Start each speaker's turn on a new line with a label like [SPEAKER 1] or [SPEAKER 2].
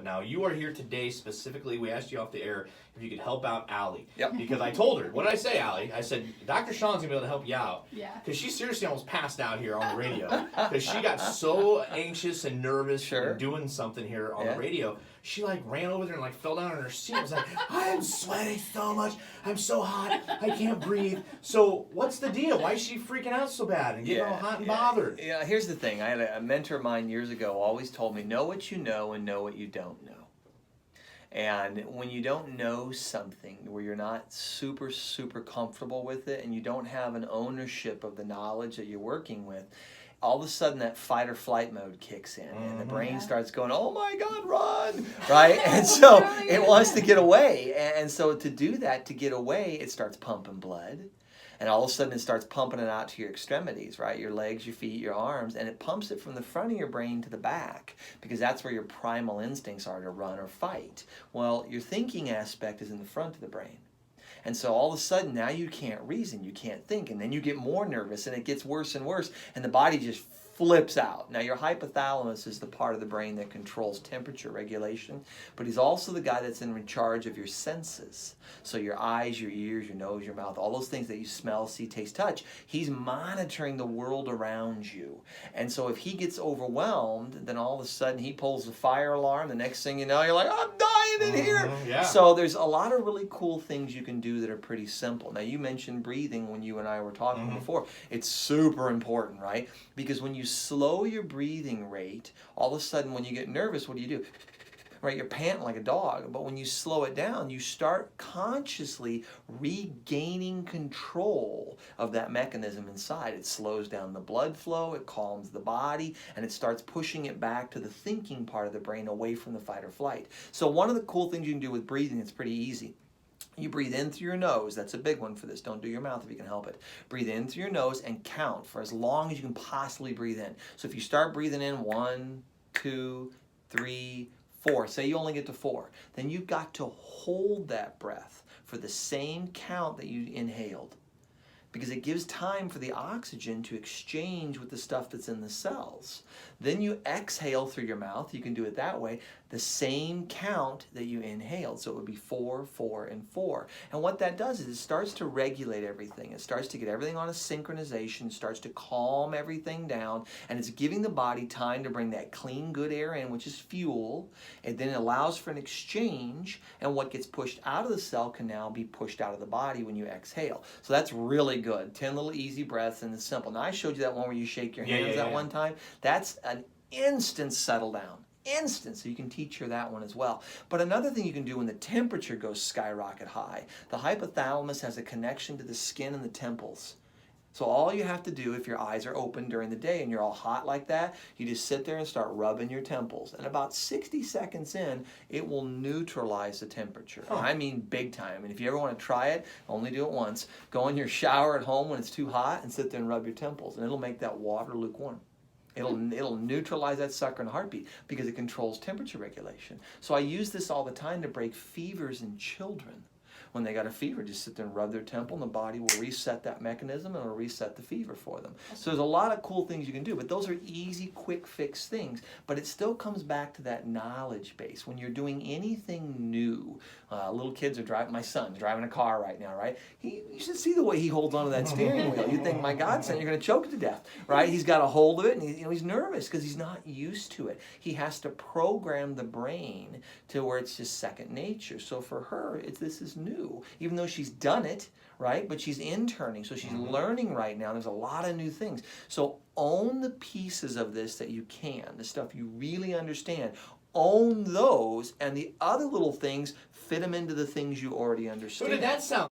[SPEAKER 1] Now, you are here today specifically. We asked you off the air if you could help out Allie.
[SPEAKER 2] Yep.
[SPEAKER 1] Because I told her, what did I say, Allie? I said, Dr. Sean's going to be able to help you out.
[SPEAKER 3] Yeah.
[SPEAKER 1] Because she seriously almost passed out here on the radio. Because she got so anxious and nervous from doing something here on the radio. She like ran over there and like fell down in her seat. I was like, I am sweating so much. I'm so hot. I can't breathe. So what's the deal? Why is she freaking out so bad and getting all hot and bothered?
[SPEAKER 2] Yeah, here's the thing. I had a mentor of mine years ago always told me, know what you know and know what you don't know. And when you don't know something, where you're not super comfortable with it and you don't have an ownership of the knowledge that you're working with, all of a sudden that fight or flight mode kicks in and the brain starts going, oh my God, run, right? And so it wants to get away. And so to do that, to get away, it starts pumping blood. And all of a sudden it starts pumping it out to your extremities, right? Your legs, your feet, your arms, and it pumps it from the front of your brain to the back because that's where your primal instincts are to run or fight. Well, your thinking aspect is in the front of the brain. And so all of a sudden now you can't reason, you can't think, and then you get more nervous and it gets worse and worse and the body just flips out. Now your hypothalamus is the part of the brain that controls temperature regulation, but he's also the guy that's in charge of your senses. So your eyes, your ears, your nose, your mouth, all those things that you smell, see, taste, touch, he's monitoring the world around you. And so if he gets overwhelmed, then all of a sudden he pulls the fire alarm. The next thing you know, you're like, I'm dying in here.
[SPEAKER 1] Yeah.
[SPEAKER 2] So there's a lot of really cool things you can do that are pretty simple. Now you mentioned breathing when you and I were talking before. It's super important, right? Because when you slow your breathing rate, all of a sudden when you get nervous, what do? Right, you're panting like a dog. But when you slow it down, you start consciously regaining control of that mechanism inside. It slows down the blood flow, it calms the body, and it starts pushing it back to the thinking part of the brain away from the fight or flight. So one of the cool things you can do with breathing, it's pretty easy. You breathe in through your nose. That's a big one for this. Don't do your mouth if you can help it. Breathe in through your nose and count for as long as you can possibly breathe in. So if you start breathing in 1, 2, 3, 4, say you only get to 4, then you've got to hold that breath for the same count that you inhaled, because it gives time for the oxygen to exchange with the stuff that's in the cells. Then you exhale through your mouth. You can do it that way. The same count that you inhaled. So it would be 4, 4, and 4. And what that does is it starts to regulate everything. It starts to get everything on a synchronization, starts to calm everything down, and it's giving the body time to bring that clean, good air in, which is fuel. And then it allows for an exchange, and what gets pushed out of the cell can now be pushed out of the body when you exhale. So that's really good. 10 little easy breaths, and it's simple. Now I showed you that one where you shake your hands one time. That's an instant settle down. Instant, so you can teach her that one as well. But another thing you can do when the temperature goes skyrocket high, the hypothalamus has a connection to the skin and the temples. So all you have to do if your eyes are open during the day and you're all hot like that, you just sit there and start rubbing your temples. And about 60 seconds in, it will neutralize the temperature. I mean big time. And if you ever want to try it, only do it once. Go in your shower at home when it's too hot and sit there and rub your temples. And it'll make that water lukewarm. It'll neutralize that sucker in a heartbeat because it controls temperature regulation. So I use this all the time to break fevers in children. When they got a fever, just sit there and rub their temple, and the body will reset that mechanism and it'll reset the fever for them. So there's a lot of cool things you can do, but those are easy, quick fix things. But it still comes back to that knowledge base. When you're doing anything new, little kids are driving, my son's driving a car right now, right? You should see the way he holds onto that steering wheel. You'd think, my God, son, you're going to choke to death, right? He's got a hold of it, and he's nervous because he's not used to it. He has to program the brain to where it's just second nature. So for her, this is new, even though she's done it, right? But she's interning, so she's learning right now. There's a lot of new things. So own the pieces of this that you can, the stuff you really understand. Own those, and the other little things, fit them into the things you already understand.
[SPEAKER 1] So did that sound?